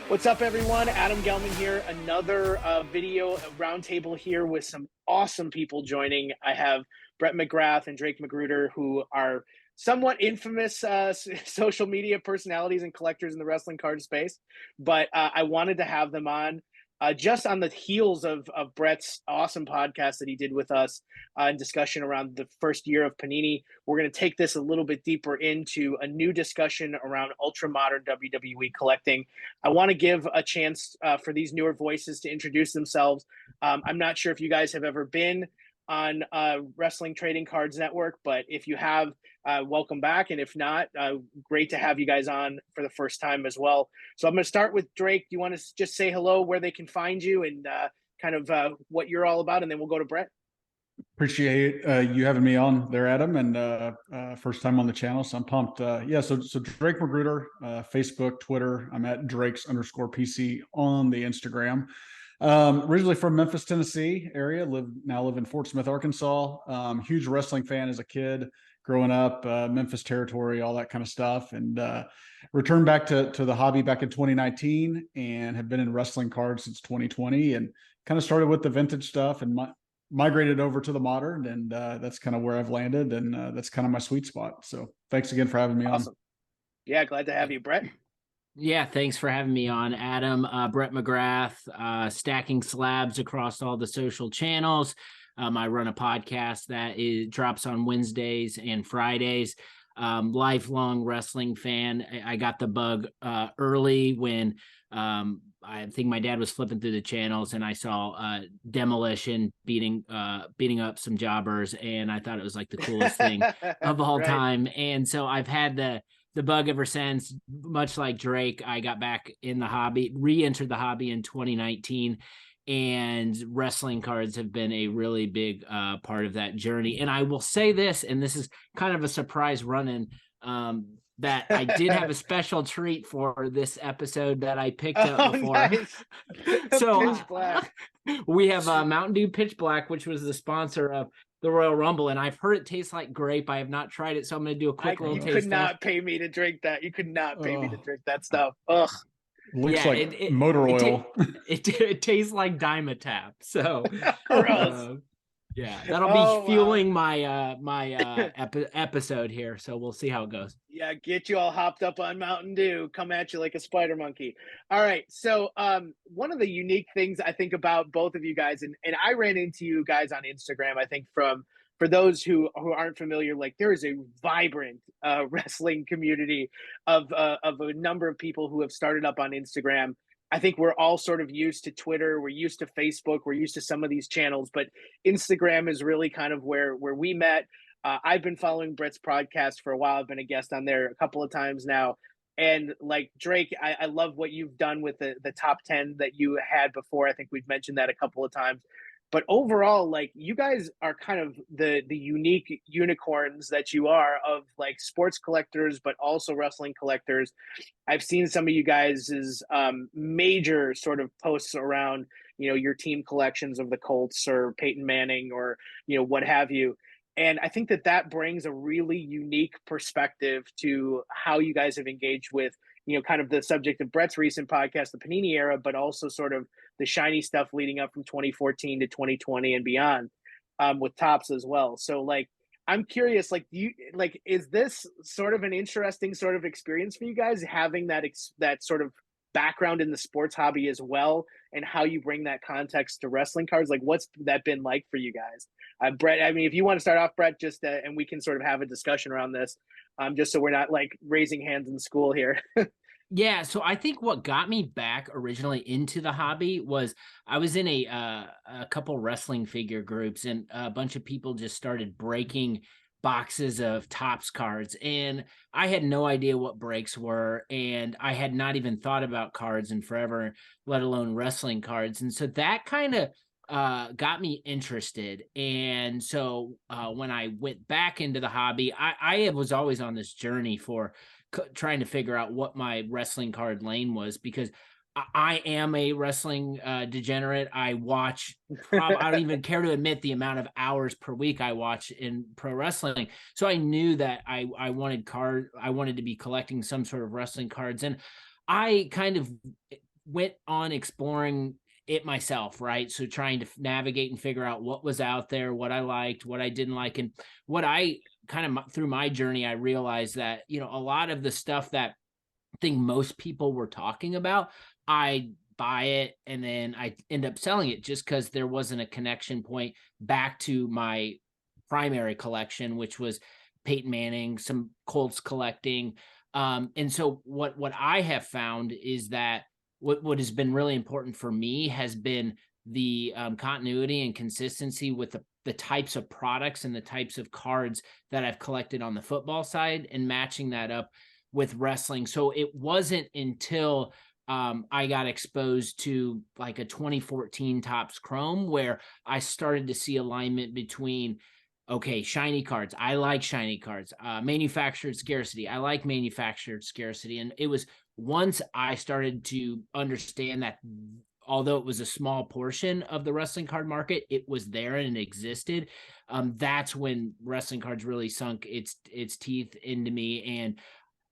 What's up, everyone? Adam Gelman here. Another video roundtable here with some awesome people joining. I have Brett McGrath and Drake McGruder, who are somewhat infamous social media personalities and collectors in the wrestling card space. But I wanted to have them on just on the heels of Brett's awesome podcast that he did with us in discussion around the first year of Panini. We're going to take this a little bit deeper into a new discussion around ultra-modern WWE collecting. I want to give a chance for these newer voices to introduce themselves. I'm not sure if you guys have ever been on Wrestling Trading Cards Network, but if you have, welcome back. And if not, great to have you guys on for the first time as well. So I'm going to start with Drake. Do you want to just say hello, where they can find you, and kind of what you're all about, and then we'll go to Brett? Appreciate you having me on there, Adam, and first time on the channel, so I'm pumped. So Drake McGruder, Facebook, Twitter. I'm at Drakes_PC on the Instagram. Originally from Memphis, Tennessee area, now live in Fort Smith, Arkansas. Huge wrestling fan as a kid, growing up, Memphis territory, all that kind of stuff, and returned back to the hobby back in 2019, and have been in wrestling cards since 2020, and kind of started with the vintage stuff and migrated over to the modern, and that's kind of where I've landed, and that's kind of my sweet spot. So thanks again for having me on. Yeah, glad to have you, Brett. Yeah, thanks for having me on, Adam. Brett McGrath, stacking slabs across all the social channels. I run a podcast that drops on Wednesdays and Fridays. Lifelong wrestling fan. I got the bug early when I think my dad was flipping through the channels, and I saw Demolition beating up some jobbers, and I thought it was like the coolest thing of all time. And so I've had the bug ever since. Much like Drake, I got back in the hobby, re-entered the hobby in 2019, and wrestling cards have been a really big part of that journey. And I will say this, and this is kind of a surprise run-in, that I did have a special treat for this episode that I picked up before. Nice. So Pitch Black. We have Mountain Dew Pitch Black, which was the sponsor of the Royal Rumble, and I've heard it tastes like grape. I have not tried it, so I'm going to do a quick little taste. You could not pay me to drink that. You could not pay me to drink that stuff. Ugh. Looks like motor oil. It tastes like Dimetap. So yeah, that'll be fueling my episode here. So we'll see how it goes. Yeah, get you all hopped up on Mountain Dew. Come at you like a spider monkey. All right. So one of the unique things I think about both of you guys, and I ran into you guys on Instagram, I think for those who aren't familiar, like there is a vibrant wrestling community of a number of people who have started up on Instagram. I think we're all sort of used to Twitter. We're used to Facebook. We're used to some of these channels, but Instagram is really kind of where we met. I've been following Brett's podcast for a while. I've been a guest on there a couple of times now. And like Drake, I love what you've done with the top 10 that you had before. I think we've mentioned that a couple of times. But overall, like you guys are kind of the unique unicorns that you are of like sports collectors, but also wrestling collectors. I've seen some of you guys' major sort of posts around, your team collections of the Colts or Peyton Manning or, what have you. And I think that brings a really unique perspective to how you guys have engaged with, kind of the subject of Brett's recent podcast, the Panini era, but also sort of the shiny stuff leading up from 2014 to 2020 and beyond, with Topps as well. So like, I'm curious, like, is this sort of an interesting sort of experience for you guys, having that sort of background in the sports hobby as well, and how you bring that context to wrestling cards? Like, what's that been like for you guys? Brett, I mean, if you want to start off, Brett, just and we can sort of have a discussion around this, just so we're not like raising hands in school here. Yeah, so I think what got me back originally into the hobby was I was in a couple wrestling figure groups, and a bunch of people just started breaking boxes of Topps cards, and I had no idea what breaks were, and I had not even thought about cards in forever, let alone wrestling cards. And so that kind of got me interested. And so when I went back into the hobby, I was always on this journey for trying to figure out what my wrestling card lane was, because I am a wrestling degenerate. I watch, I don't even care to admit the amount of hours per week I watch in pro wrestling. So I knew that I wanted to be collecting some sort of wrestling cards. And I kind of went on exploring it myself, right? So trying to navigate and figure out what was out there, what I liked, what I didn't like. And what I kind of, through my journey, I realized that, you know, a lot of the stuff that I think most people were talking about, I buy it and then I end up selling it just because there wasn't a connection point back to my primary collection, which was Peyton Manning, some Colts collecting. And so what I have found is that what has been really important for me has been the continuity and consistency with the types of products and the types of cards that I've collected on the football side and matching that up with wrestling. So it wasn't until I got exposed to like a 2014 Topps Chrome where I started to see alignment between, okay, shiny cards. I like shiny cards. Manufactured scarcity. I like manufactured scarcity. And it was once I started to understand that although it was a small portion of the wrestling card market, it was there and it existed. That's when wrestling cards really sunk its teeth into me. And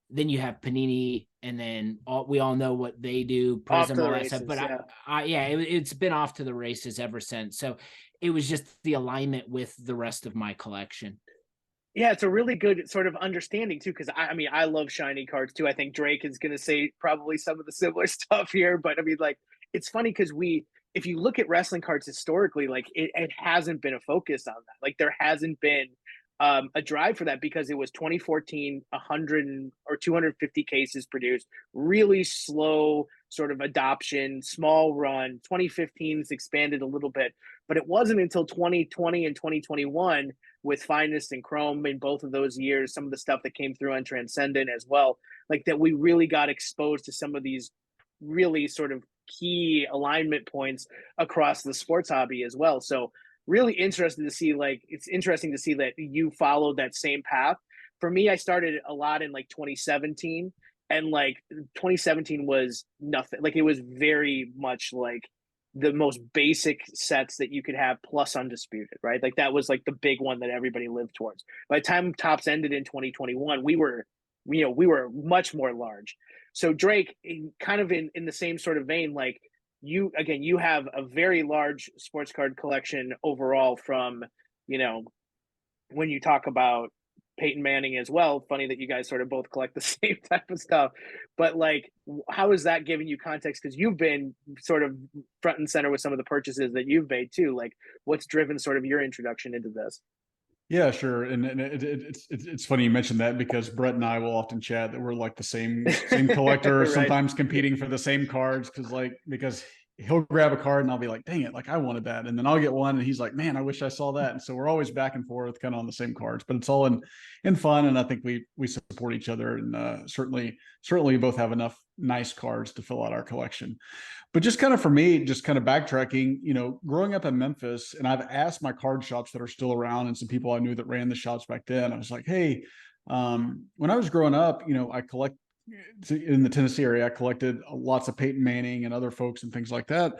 then you have Panini, and then we all know what they do, Prism, all that stuff. But it's been off to the races ever since. So it was just the alignment with the rest of my collection. Yeah, it's a really good sort of understanding too, because I mean, I love shiny cards too. I think Drake is going to say probably some of the similar stuff here, but I mean, like, it's funny because if you look at wrestling cards historically, like it hasn't been a focus on that. Like there hasn't been a drive for that because it was 2014, 100 or 250 cases produced, really slow sort of adoption, small run. 2015's expanded a little bit, but it wasn't until 2020 and 2021 with Finest and Chrome in both of those years, some of the stuff that came through on Transcendent as well, like that we really got exposed to some of these really sort of key alignment points across the sports hobby as well. So really interested to see, like, it's interesting to see that you followed that same path. For me, I started a lot in like 2017, and like 2017 was nothing. Like it was very much like the most basic sets that you could have plus undisputed, right? Like that was like the big one that everybody lived towards. By the time Topps ended in 2021, we were much more large. So Drake, kind of in the same sort of vein, like you have a very large sports card collection overall from, you know, when you talk about Peyton Manning as well. Funny that you guys sort of both collect the same type of stuff, but like, how is that giving you context? Because you've been sort of front and center with some of the purchases that you've made too. Like, what's driven sort of your introduction into this? Yeah, sure. And it's funny you mentioned that because Brett and I will often chat that we're like the same collector, Right. sometimes competing for the same cards because he'll grab a card and I'll be like, dang it, like I wanted that. And then I'll get one and he's like, man, I wish I saw that. And so we're always back and forth kind of on the same cards, but it's all in fun. And I think we support each other, and certainly we both have enough nice cards to fill out our collection. But just kind of for me, just kind of backtracking, you know, growing up in Memphis, and I've asked my card shops that are still around and some people I knew that ran the shops back then, I was like, hey, when I was growing up, you know, in the Tennessee area, I collected lots of Peyton Manning and other folks and things like that,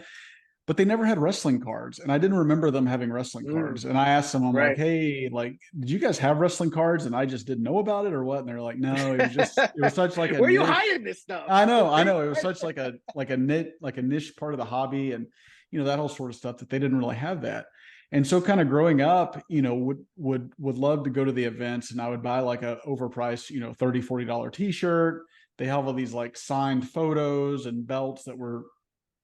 but they never had wrestling cards. And I didn't remember them having wrestling cards. And I asked them, I'm like, hey, like, did you guys have wrestling cards? And I just didn't know about it or what? And they're like, no, it was such like a where are you hiding this stuff? I know. It was such like a niche part of the hobby, and, you know, that whole sort of stuff that they didn't really have that. And so kind of growing up, you know, would love to go to the events, and I would buy like a overpriced, you know, $30, $40 t-shirt. They have all these like signed photos and belts that were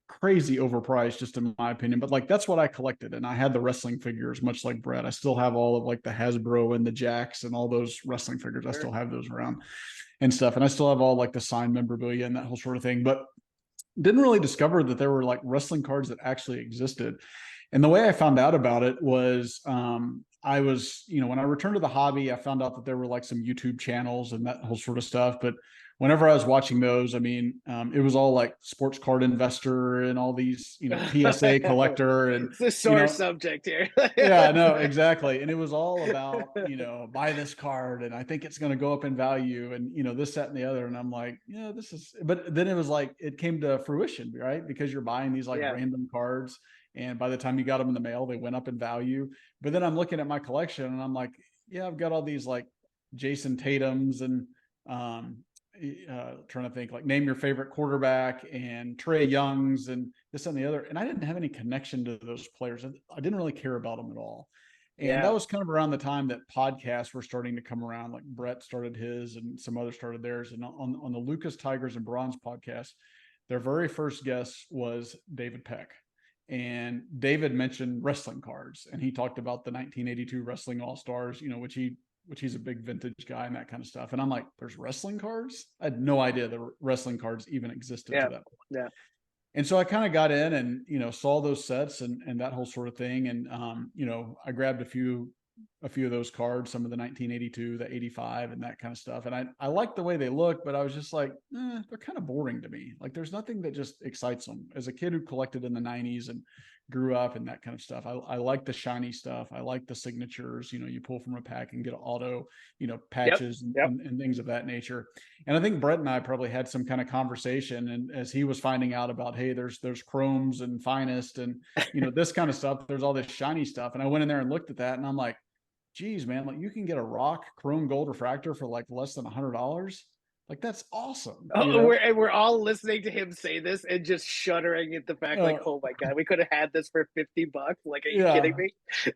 crazy overpriced, just in my opinion. But like, that's what I collected. And I had the wrestling figures, much like Brett. I still have all of like the Hasbro and the Jacks and all those wrestling figures. I still have those around and stuff. And I still have all like the signed memorabilia and that whole sort of thing. But didn't really discover that there were like wrestling cards that actually existed. And the way I found out about it was I was, you know, when I returned to the hobby, I found out that there were like some YouTube channels and that whole sort of stuff. But whenever I was watching those, I mean, it was all like Sports Card Investor and all these, you know, PSA collector, and it's a sore subject here. Yeah, no, exactly. And it was all about, you know, buy this card and I think it's going to go up in value, and, you know, this, that, and the other. And I'm like, yeah, this is, but then it was like, it came to fruition, right? Because you're buying these like random cards, and by the time you got them in the mail, they went up in value. But then I'm looking at my collection and I'm like, yeah, I've got all these like Jason Tatums and trying to think, like, name your favorite quarterback and Trey Young's and this and the other. And I didn't have any connection to those players. I didn't really care about them at all. And that was kind of around the time that podcasts were starting to come around. Like Brett started his and some others started theirs. And on the Lucas Tigers and Bronze podcast, their very first guest was David Peck. And David mentioned wrestling cards, and he talked about the 1982 Wrestling All-Stars, which he's a big vintage guy and that kind of stuff. And I'm like, there's wrestling cards? I had no idea that wrestling cards even existed to that point. Yeah. And so I kind of got in and, saw those sets and that whole sort of thing. And, I grabbed a few of those cards, some of the 1982, the 85 and that kind of stuff. And I liked the way they look, but I was just like, they're kind of boring to me. Like there's nothing that just excites them. As a kid who collected in the 90s and grew up and that kind of stuff, I like the shiny stuff. I like the signatures, you pull from a pack and get auto, patches and things of that nature. And I think Brett and I probably had some kind of conversation, and as he was finding out about, hey, there's chromes and finest and, this kind of stuff, there's all this shiny stuff. And I went in there and looked at that and I'm like, geez, man, like you can get a rock chrome gold refractor for like less than $100. Like that's awesome. We're all listening to him say this and just shuddering at the fact, like, oh my God, we could have had this for $50. Like, are you kidding me?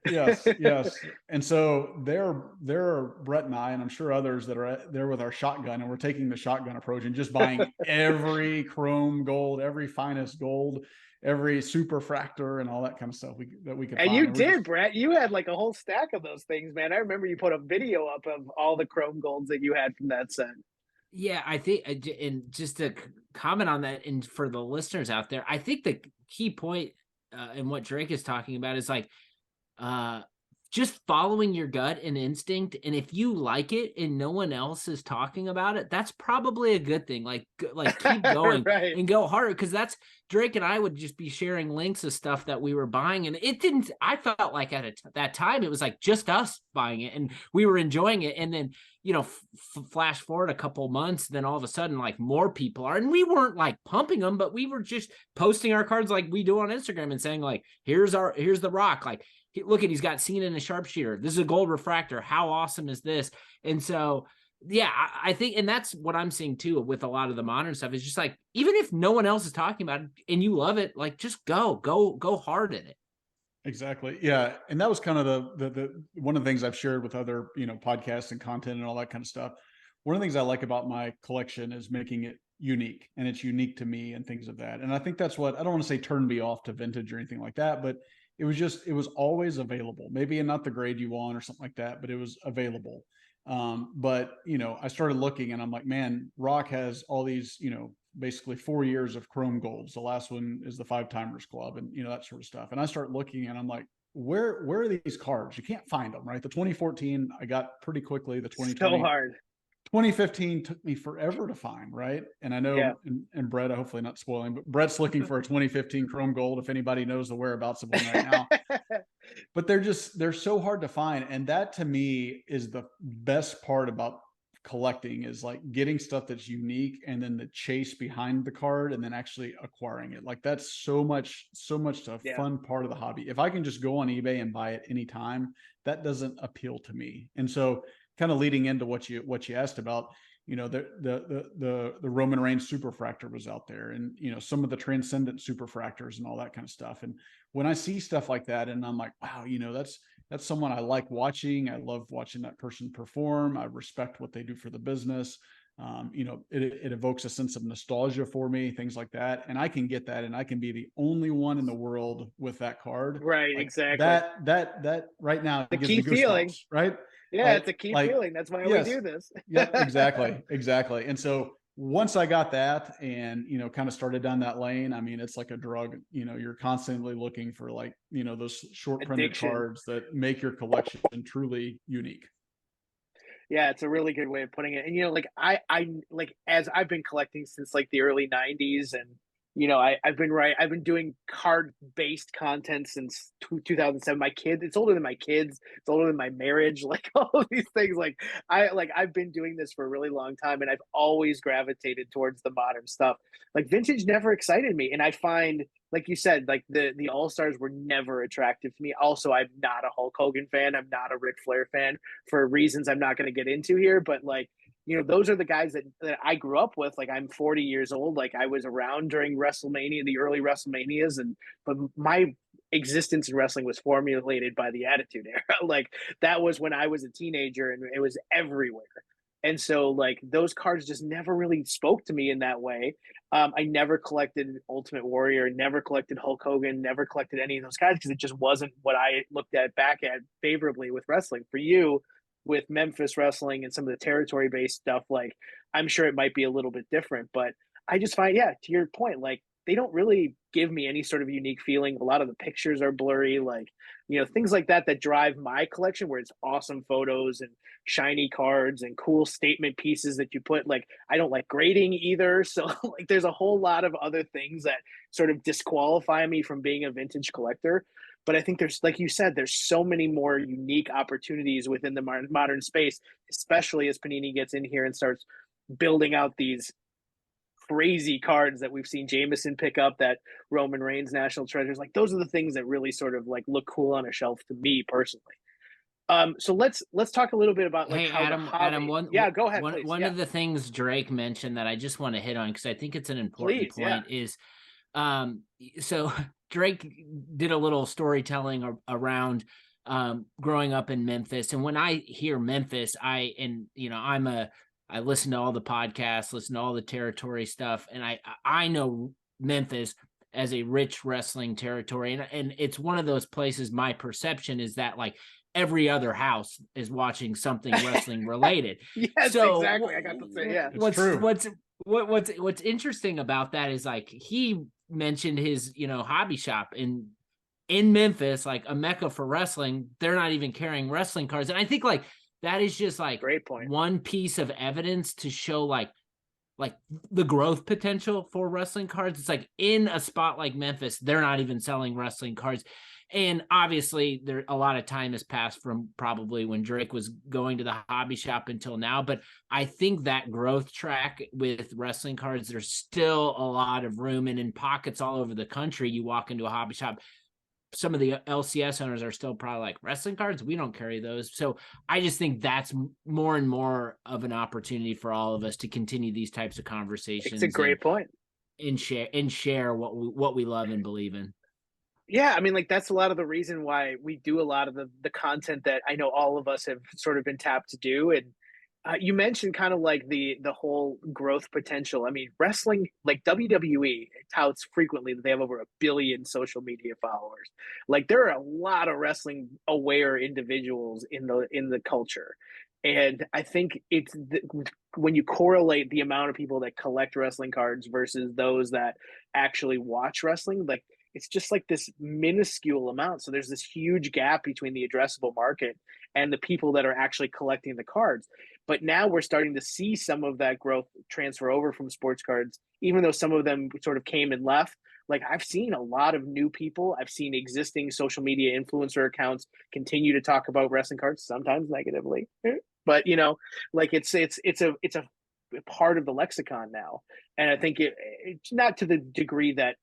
Yes. And so there are Brett and I, and I'm sure others that are there with our shotgun, and we're taking the shotgun approach and just buying every chrome gold, every finest gold, every super fractor and all that kind of stuff that we could find. And you did, Brett. You had like a whole stack of those things, man. I remember you put a video up of all the chrome golds that you had from that set. Yeah, I think, and just to comment on that, and for the listeners out there, I think the key point in what Drake is talking about is like just following your gut and instinct. And if you like it and no one else is talking about it, that's probably a good thing. Like keep going right. And go harder. Because that's Drake and I would just be sharing links of stuff that we were buying. And it didn't, I felt like at that time, it was like just us buying it and we were enjoying it. And then, flash forward a couple months, then all of a sudden, like more people are, and we weren't like pumping them, but we were just posting our cards like we do on Instagram and saying like, here's the rock. Like, look at, he's got seen in a sharpshooter. This is a gold refractor. How awesome is this? And so, yeah, I think, and that's what I'm seeing too with a lot of the modern stuff. Is just like, even if no one else is talking about it and you love it, like just go hard in it. Exactly. Yeah. And that was kind of the one of the things I've shared with other, podcasts and content and all that kind of stuff. One of the things I like about my collection is making it unique, and it's unique to me and things of that. And I think that's what, I don't want to say turned me off to vintage or anything like that, but it was always available, maybe not the grade you want or something like that, but it was available. But I started looking and I'm like, man, Rock has all these, basically 4 years of chrome golds. The last one is the 5-timers club and, that sort of stuff. And I start looking and I'm like, where are these cards? You can't find them, right? The 2014, I got pretty quickly. The 2020, so hard. 2015 took me forever to find, right? And I know, and Brett, hopefully not spoiling, but Brett's looking for a 2015 chrome gold if anybody knows the whereabouts of one right now. But they're so hard to find. And that to me is the best part about collecting, is like getting stuff that's unique and then the chase behind the card and then actually acquiring it. Like that's so much a fun part of the hobby. If I can just go on eBay and buy it anytime, that doesn't appeal to me. And so kind of leading into what you asked about, the Roman Reigns superfractor was out there, and some of the transcendent superfractors and all that kind of stuff. And when I see stuff like that, and I'm like, wow, that's someone I like watching. I love watching that person perform. I respect what they do for the business. It evokes a sense of nostalgia for me, things like that. And I can get that, and I can be the only one in the world with that card. Right. Like exactly. That right now, the key feeling, right? Yeah, it's a key feeling. That's why we do this. Yeah, exactly. And so once I got that and, kind of started down that lane, I mean, it's like a drug, you're constantly looking for like, those short printed cards that make your collection truly unique. Yeah, it's a really good way of putting it. And, like I like, as I've been collecting since like the early 90s, and I've been doing card-based content since 2007. My kids, it's older than my kids. It's older than my marriage. Like all of these things. I've been doing this for a really long time, and I've always gravitated towards the modern stuff. Like vintage never excited me, and I find, like you said, like the All-Stars were never attractive to me. Also, I'm not a Hulk Hogan fan. I'm not a Ric Flair fan for reasons I'm not going to get into here. But like, those are the guys that I grew up with. Like, I'm 40 years old. Like, I was around during WrestleMania, the early WrestleManias, but my existence in wrestling was formulated by the Attitude Era. Like, that was when I was a teenager, and it was everywhere. And so, like, those cards just never really spoke to me in that way. I never collected Ultimate Warrior, never collected Hulk Hogan, never collected any of those guys because it just wasn't what I looked at back at favorably with wrestling. For you, with Memphis wrestling and some of the territory based stuff, like, I'm sure it might be a little bit different, but I just find, yeah, to your point, like, they don't really give me any sort of unique feeling. A lot of the pictures are blurry, like, things like that drive my collection, where it's awesome photos and shiny cards and cool statement pieces that you put. Like, I don't like grading either. So like, there's a whole lot of other things that sort of disqualify me from being a vintage collector. But I think there's, like you said, there's so many more unique opportunities within the modern space, especially as Panini gets in here and starts building out these crazy cards that we've seen Jameson pick up, that Roman Reigns National Treasures. Like, those are the things that really sort of like look cool on a shelf to me personally. So let's talk a little bit about, like, hey, how Adam, the hobby. Yeah, go ahead. One of the things Drake mentioned that I just want to hit on, because I think it's an important point, is so Drake did a little storytelling around growing up in Memphis. And when I hear Memphis, I listen to all the podcasts, listen to all the territory stuff, and I know Memphis as a rich wrestling territory, and it's one of those places. My perception is that, like, every other house is watching something wrestling related. Yes, so, exactly. I got to say, yeah. What's interesting about that is, like, he mentioned his hobby shop in Memphis, like a mecca for wrestling. They're not even carrying wrestling cards, and I think, like, that is just, like, great point. One piece of evidence to show like the growth potential for wrestling cards. It's like, in a spot like Memphis, they're not even selling wrestling cards. And obviously there a lot of time has passed from probably when Drake was going to the hobby shop until now. But I think that growth track with wrestling cards, there's still a lot of room, and in pockets all over the country, you walk into a hobby shop, some of the LCS owners are still probably like, wrestling cards, we don't carry those. So I just think that's more and more of an opportunity for all of us to continue these types of conversations. It's a great point. And share what we love and believe in. Yeah, I mean, like, that's a lot of the reason why we do a lot of the content that I know all of us have sort of been tapped to do. And you mentioned kind of like the whole growth potential. I mean, wrestling, like WWE touts frequently that they have over 1 billion social media followers. Like, there are a lot of wrestling aware individuals in the culture. And I think it's when you correlate the amount of people that collect wrestling cards versus those that actually watch wrestling, like, it's just like this minuscule amount. So there's this huge gap between the addressable market and the people that are actually collecting the cards. But now we're starting to see some of that growth transfer over from sports cards, even though some of them sort of came and left. Like, I've seen a lot of new people. I've seen existing social media influencer accounts continue to talk about wrestling cards, sometimes negatively, but like, it's a part of the lexicon now. And I think it's not to the degree that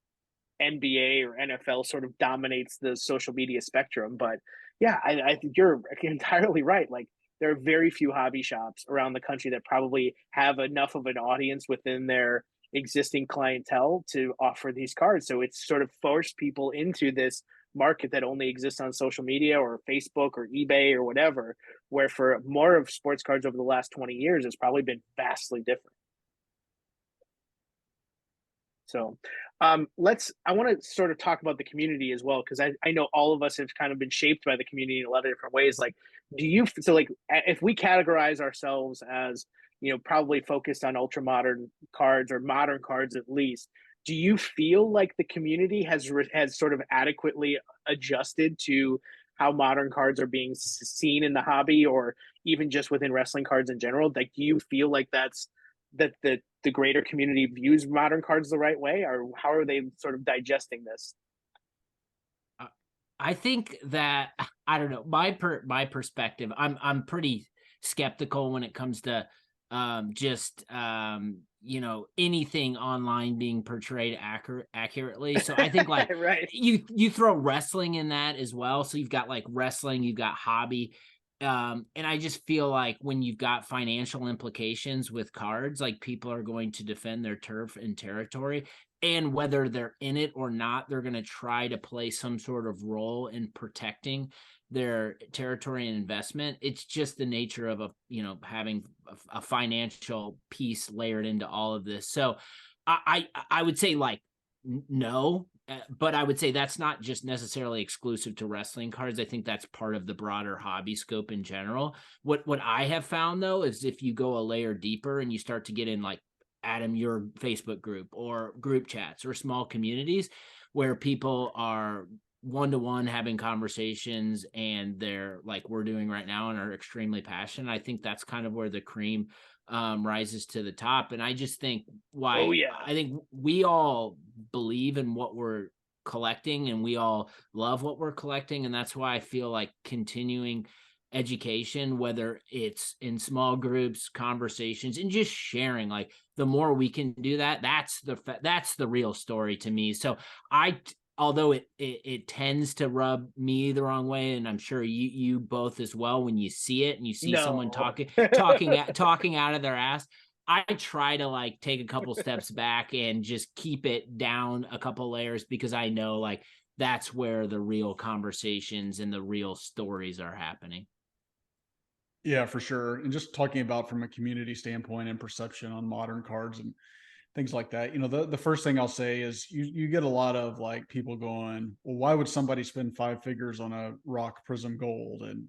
NBA or NFL sort of dominates the social media spectrum. But yeah, I think you're entirely right. Like, there are very few hobby shops around the country that probably have enough of an audience within their existing clientele to offer these cards. So it's sort of forced people into this market that only exists on social media or Facebook or eBay or whatever, where for more of sports cards over the last 20 years, it's probably been vastly different. So I want to sort of talk about the community as well, because I know all of us have kind of been shaped by the community in a lot of different ways. Like, if we categorize ourselves as, probably focused on ultra modern cards or modern cards at least, do you feel like the community has sort of adequately adjusted to how modern cards are being seen in the hobby, or even just within wrestling cards in general? Like, do you feel like that the greater community views modern cards the right way, or how are they sort of digesting this? I think that, I don't know, my perspective, I'm pretty skeptical when it comes to anything online being portrayed accurately. So I think, like, right. you throw wrestling in that as well. So you've got, like, wrestling, you've got hobby, And I just feel like when you've got financial implications with cards, like people are going to defend their turf and territory, and whether they're in it or not, they're going to try to play some sort of role in protecting their territory and investment. It's just the nature of having a financial piece layered into all of this. So I would say like no, but I would say that's not just necessarily exclusive to wrestling cards. I think that's part of the broader hobby scope in general. What I have found though is if you go a layer deeper and you start to get in like Adam, your Facebook group or group chats or small communities where people are one-to-one having conversations and they're like we're doing right now and are extremely passionate. I think that's kind of where the cream rises to the top. And I just think I think we all believe in what we're collecting and we all love what we're collecting. And that's why I feel like continuing education, whether it's in small groups, conversations, and just sharing, like the more we can do that, that's the real story to me. So although it tends to rub me the wrong way, and I'm sure you both as well, when you see it and you see someone talking out of their ass, I try to like take a couple steps back and just keep it down a couple layers, because I know like that's where the real conversations and the real stories are happening. Yeah, for sure. And just talking about from a community standpoint and perception on modern cards and things like that, the first thing I'll say is you get a lot of like people going, well, why would somebody spend 5 figures on a rock prism gold? And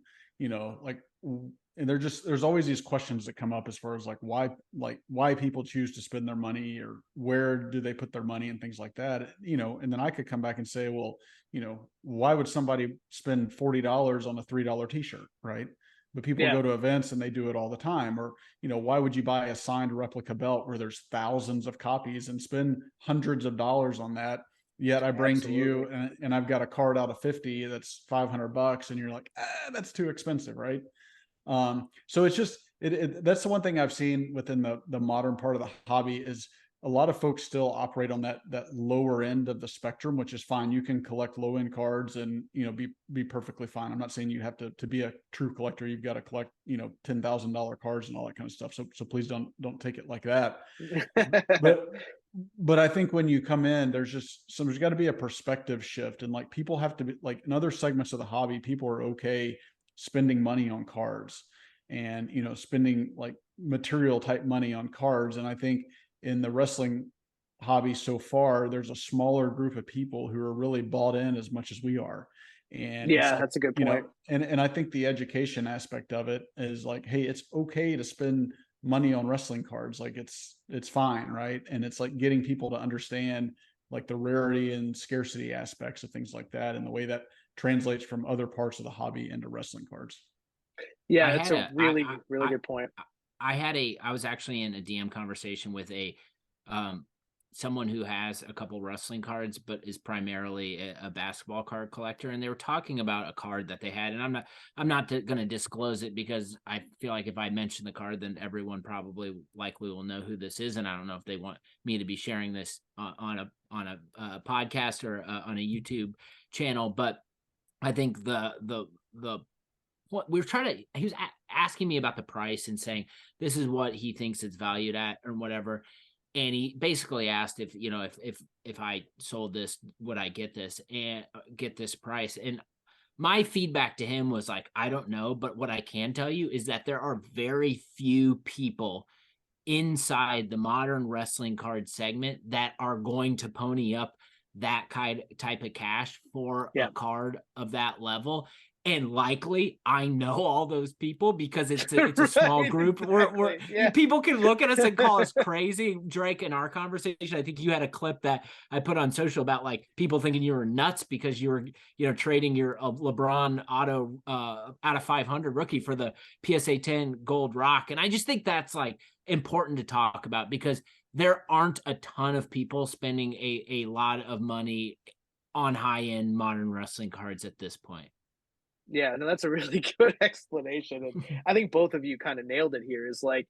and there's always these questions that come up as far as like why people choose to spend their money, or where do they put their money and things like that. And then I could come back and say, well, why would somebody spend $40 on a $3 t-shirt, right? But people go to events and they do it all the time. Or, why would you buy a signed replica belt where there's thousands of copies and spend hundreds of dollars on that? Yet I bring to you and I've got a card out of 50 that's $500, and you're like, that's too expensive, right? So it's just that's the one thing I've seen within the modern part of the hobby is a lot of folks still operate on that lower end of the spectrum, which is fine. You can collect low end cards and be perfectly fine. I'm not saying you have to be a true collector. You've got to collect $10,000 cards and all that kind of stuff. So please don't take it like that. But I think when you come in, there's got to be a perspective shift, and like people have to be like in other segments of the hobby, people are okay spending money on cards and spending like material type money on cards. And I think in the wrestling hobby so far, there's a smaller group of people who are really bought in as much as we are. And that's a good point. And I think the education aspect of it is like, hey, it's okay to spend money on wrestling cards. Like it's fine, right? And it's like getting people to understand like the rarity and scarcity aspects of things like that, and the way that translates from other parts of the hobby into wrestling cards. Yeah, that's a really good point. I was actually in a DM conversation with someone who has a couple wrestling cards, but is primarily a basketball card collector. And they were talking about a card that they had. And I'm not going to disclose it, because I feel like if I mention the card, then everyone probably likely will know who this is. And I don't know if they want me to be sharing this on a podcast or on a YouTube channel. But I think what we were he was asking me about the price and saying this is what he thinks it's valued at or whatever. And he basically asked if I sold this, would I get this and get this price? And my feedback to him was like, I don't know, but what I can tell you is that there are very few people inside the modern wrestling card segment that are going to pony up that type of cash for a card of that level. And likely I know all those people, because it's a small group. People can look at us and call us crazy. Drake, in our conversation, I think you had a clip that I put on social about like people thinking you were nuts because you were trading your LeBron auto out of 500 rookie for the PSA 10 gold rock. And I just think that's like important to talk about, because there aren't a ton of people spending a lot of money on high-end modern wrestling cards at this point. Yeah, no, that's a really good explanation. And I think both of you kind of nailed it here, is like,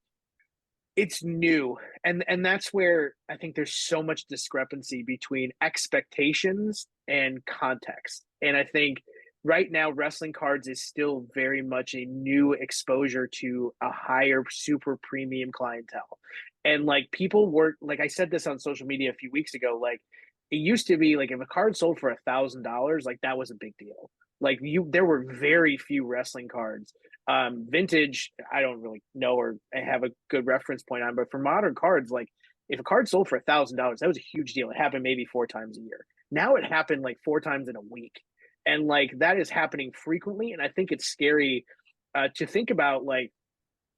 it's new. And that's where I think there's so much discrepancy between expectations and context. And I think right now wrestling cards is still very much a new exposure to a higher super premium clientele. And like people were like, I said this on social media a few weeks ago, like it used to be like if a card sold for $1,000, like that was a big deal. Like there were very few wrestling cards. Vintage, I don't really know or have a good reference point on, but for modern cards, like if a card sold for $1,000, that was a huge deal. It happened maybe 4 times a year. Now it happened like 4 times in a week, and like that is happening frequently. And I think it's scary to think about like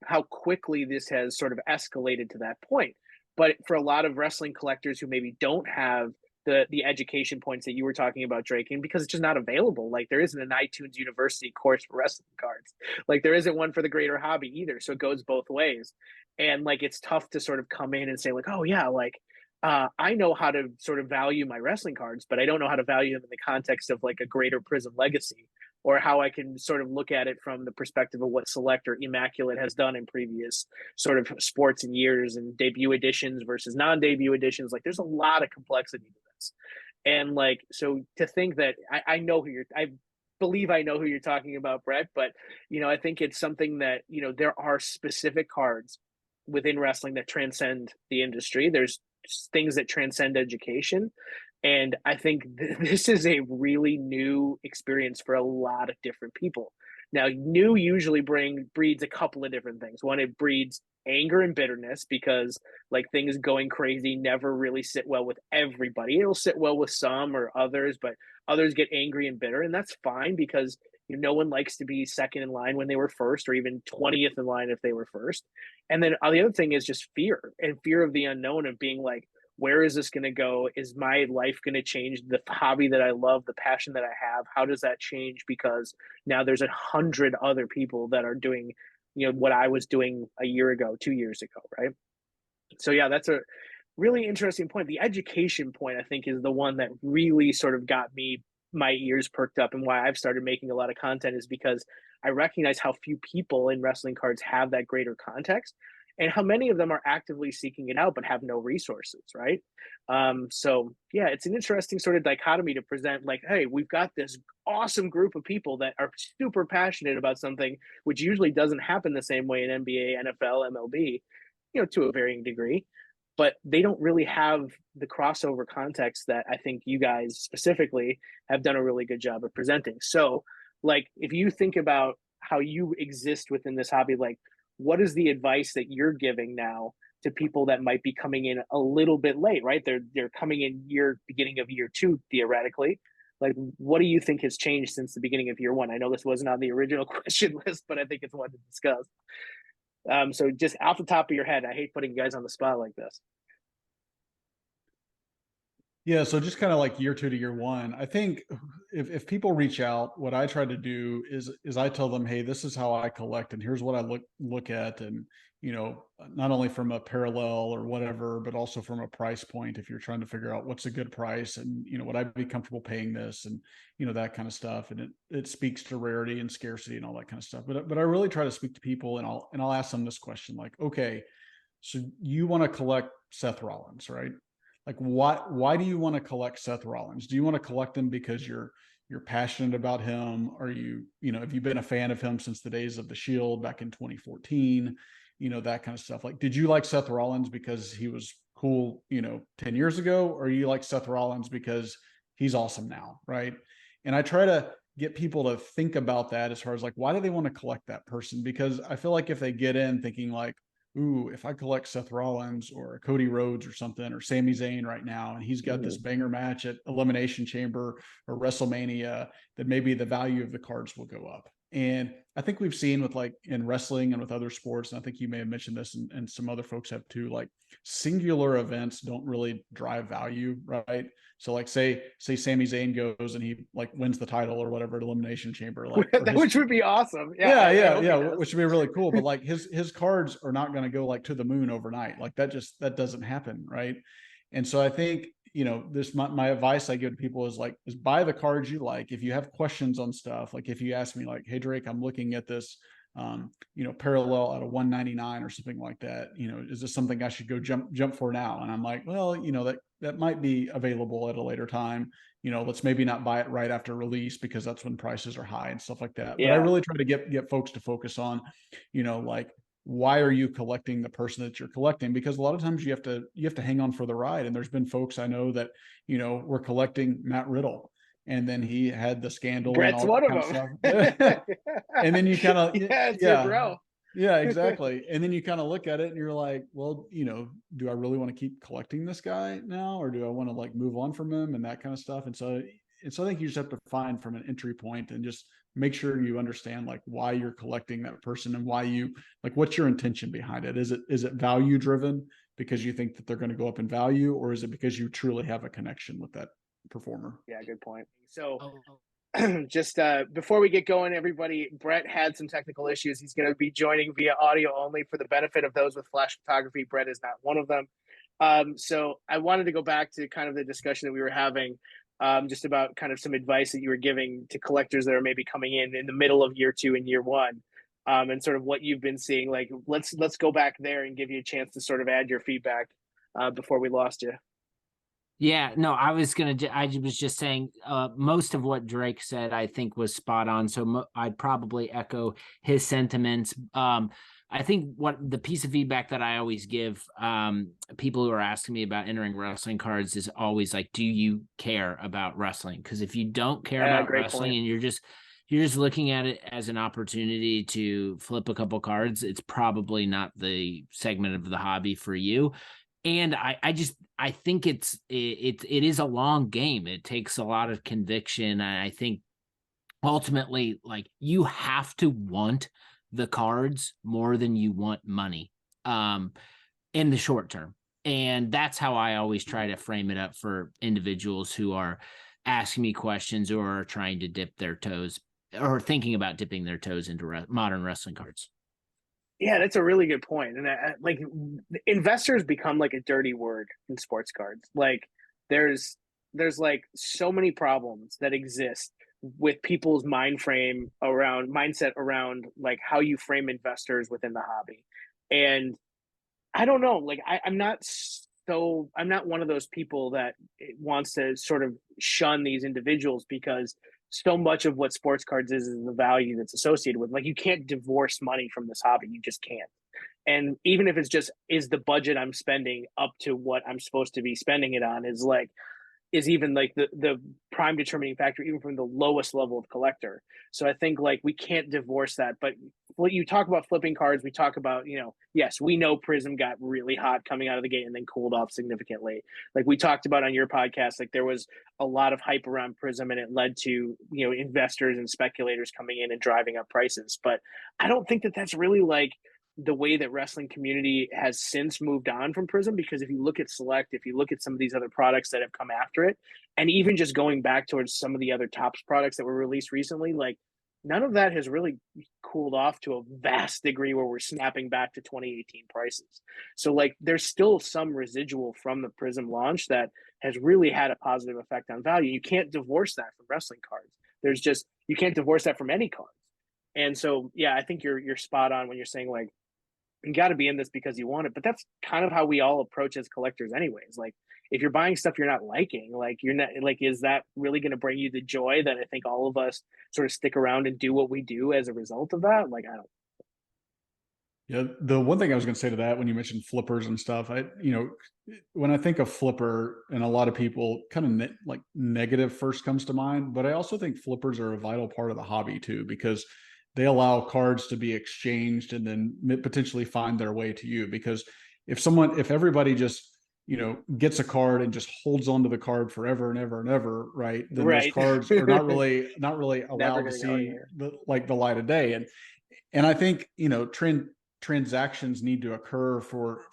how quickly this has sort of escalated to that point. But for a lot of wrestling collectors who maybe don't have the education points that you were talking about, Drake, and because it's just not available. Like there isn't an iTunes University course for wrestling cards. Like there isn't one for the greater hobby either. So it goes both ways. And like it's tough to sort of come in and say, like, oh yeah, like I know how to sort of value my wrestling cards, but I don't know how to value them in the context of like a greater Prism legacy, or how I can sort of look at it from the perspective of what Select or Immaculate has done in previous sort of sports and years and debut editions versus non-debut editions. Like there's a lot of complexity to this. And like, so to think that I know who I believe I know who you're talking about, Brett, but, you know, I think it's something that, you know, there are specific cards within wrestling that transcend the industry. There's things that transcend education. And I think this is a really new experience for a lot of different people. Now, new usually breeds a couple of different things. One, it breeds anger and bitterness because like things going crazy never really sit well with everybody. It'll sit well with some or others, but others get angry and bitter, and that's fine because no one likes to be second in line when they were first, or even 20th in line if they were first. And then the other thing is just fear, and fear of the unknown, of being like, where is this going to go? Is my life going to change? The hobby that I love, the passion that I have, how does that change? Because now there's 100 other people that are doing, what I was doing a year ago, 2 years ago, right? So yeah, that's a really interesting point. The education point, I think, is the one that really sort of got my ears perked up, and why I've started making a lot of content is because I recognize how few people in wrestling cards have that greater context, and how many of them are actively seeking it out but have no resources, right? So yeah, it's an interesting sort of dichotomy to present, like, hey, we've got this awesome group of people that are super passionate about something, which usually doesn't happen the same way in NBA, NFL, MLB, to a varying degree, but they don't really have the crossover context that I think you guys specifically have done a really good job of presenting. So like, if you think about how you exist within this hobby, like, what is the advice that you're giving now to people that might be coming in a little bit late, right? They're coming in beginning of year 2, theoretically. Like, what do you think has changed since the beginning of year 1? I know this wasn't on the original question list, but I think it's one to discuss. So just off the top of your head, I hate putting you guys on the spot like this. Yeah, so just kind of like year 2 to year 1, I think if people reach out, what I try to do is I tell them, hey, this is how I collect, and here's what I look at, and not only from a parallel or whatever, but also from a price point. If you're trying to figure out what's a good price, and would I be comfortable paying this, and that kind of stuff, and it speaks to rarity and scarcity and all that kind of stuff. But I really try to speak to people, and I'll ask them this question, like, okay, so you want to collect Seth Rollins, right? Like, why do you want to collect Seth Rollins? Do you want to collect him because you're passionate about him? Are have you been a fan of him since the days of the Shield back in 2014? That kind of stuff. Like, did you like Seth Rollins because he was cool, 10 years ago? Or you like Seth Rollins because he's awesome now, right? And I try to get people to think about that as far as like, why do they want to collect that person? Because I feel like if they get in thinking like, ooh, if I collect Seth Rollins or Cody Rhodes or something, or Sami Zayn right now, and he's got this banger match at Elimination Chamber or WrestleMania, then maybe the value of the cards will go up. And I think we've seen with like in wrestling and with other sports, and I think you may have mentioned this, and some other folks have too, like singular events don't really drive value, right? So like say Sami Zayn goes and he like wins the title or whatever at Elimination Chamber, like which would be awesome. Yeah, which would be really cool. But like his cards are not going to go like to the moon overnight. Like that doesn't happen, right? And so I think this my advice I give to people is buy the cards you like. If you have questions on stuff, like if you ask me like, hey Drake, I'm looking at this parallel at a 199 or something like that. Is this something I should go jump for now? And I'm like, well, that might be available at a later time. Let's maybe not buy it right after release because that's when prices are high and stuff like that. Yeah. But I really try to get folks to focus on, like, why are you collecting the person that you're collecting? Because a lot of times you have to hang on for the ride. And there's been folks I know that, were collecting Matt Riddle, and then he had the scandal. Brett's and all one that of kind them. of stuff. And then you kind of, yeah, it's your bro. Yeah, exactly. And then you kind of look at it and you're like, well, do I really want to keep collecting this guy now, or do I want to like move on from him and that kind of stuff? And so I think you just have to find from an entry point and just make sure you understand like why you're collecting that person and why what's your intention behind it? Is it value driven because you think that they're going to go up in value, or is it because you truly have a connection with that performer? Yeah, good point. So just before we get going, everybody, Brett had some technical issues. He's going to be joining via audio only for the benefit of those with flash photography. Brett is not one of them. So I wanted to go back to kind of the discussion that we were having, just about kind of some advice that you were giving to collectors that are maybe coming in the middle of year 2 and year 1, and sort of what you've been seeing. Like, let's go back there and give you a chance to sort of add your feedback before we lost you. Yeah, no, I was just saying most of what Drake said, I think, was spot on. So I'd probably echo his sentiments. I think what the piece of feedback that I always give people who are asking me about entering wrestling cards is always like, do you care about wrestling? Because if you don't care about wrestling and you're just looking at it as an opportunity to flip a couple cards, it's probably not the segment of the hobby for you. And I think it is a long game. It takes a lot of conviction. And I think ultimately, like, you have to want the cards more than you want money in the short term. And that's how I always try to frame it up for individuals who are asking me questions or are trying to dip their toes or thinking about dipping their toes into modern wrestling cards. Yeah, that's a really good point. And like, investors become like a dirty word in sports cards. Like, there's like so many problems that exist with people's mindset around like how you frame investors within the hobby. And I don't know, like, I'm not one of those people that wants to sort of shun these individuals, because so much of what sports cards is the value that's associated with. Like, you can't divorce money from this hobby. You just can't. And even if it's just, is the budget I'm spending up to what I'm supposed to be spending it on, is even like the prime determining factor, even from the lowest level of collector. So I think like we can't divorce that. But when you talk about flipping cards, we talk about, yes, we know Prism got really hot coming out of the gate and then cooled off significantly. Like we talked about on your podcast, like there was a lot of hype around Prism and it led to, investors and speculators coming in and driving up prices. But I don't think that that's really like the way that wrestling community has since moved on from Prism, because if you look at Select, if you look at some of these other products that have come after it, and even just going back towards some of the other Topps products that were released recently, like none of that has really cooled off to a vast degree where we're snapping back to 2018 prices. So like there's still some residual from the Prism launch that has really had a positive effect on value. You can't divorce that from wrestling cards. You can't divorce that from any cards. And so, yeah, I think you're spot on when you're saying like, you got to be in this because you want it. But that's kind of how we all approach as collectors anyways. Like if you're buying stuff you're not liking, like you're not like, is that really going to bring you the joy that I think all of us sort of stick around and do what we do as a result of that? Like, I don't. Yeah. The one thing I was going to say to that, when you mentioned flippers and stuff, when I think of flipper, and a lot of people kind of like negative first comes to mind, but I also think flippers are a vital part of the hobby too, because they allow cards to be exchanged and then potentially find their way to you. Because if everybody just, gets a card and just holds onto the card forever and ever and ever, right? Then those cards are not really allowed to see the light of day. And I think, transactions need to occur for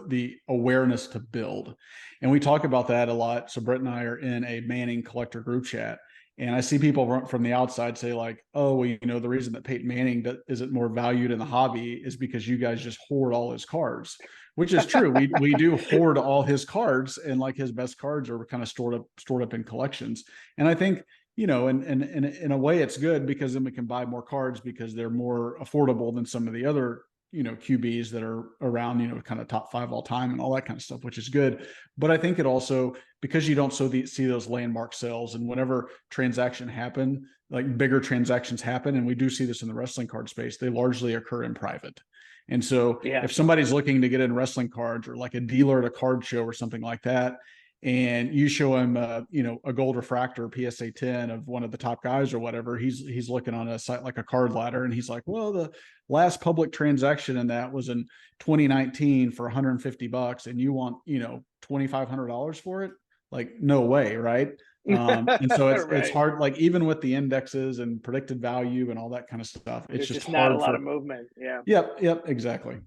the awareness to build. And we talk about that a lot. So Brett and I are in a Manning collector group chat. And I see people from the outside say like, oh, well, the reason that Peyton Manning isn't more valued in the hobby is because you guys just hoard all his cards, which is true. We do hoard all his cards, and like his best cards are kind of stored up in collections. And I think, you know, and in a way it's good because then we can buy more cards because they're more affordable than some of the other, you know, QBs that are around, you know, kind of top 5 all time and all that kind of stuff, which is good. But I think it also, because you don't see those landmark sales, and whenever transaction happen, like bigger transactions happen, and we do see this in the wrestling card space, they largely occur in private. And so if somebody's looking to get in wrestling cards, or like a dealer at a card show or something like that, and you show him, you know, a gold refractor PSA 10 of one of the top guys or whatever, he's looking on a site like a Card Ladder, and he's like, well, the last public transaction in that was in 2019 for $150, and you want, you know, $2,500 for it? Like, no way, right? And so it's hard, like even with the indexes and predicted value and all that kind of stuff, it's just not hard a lot of movement. Yep, exactly.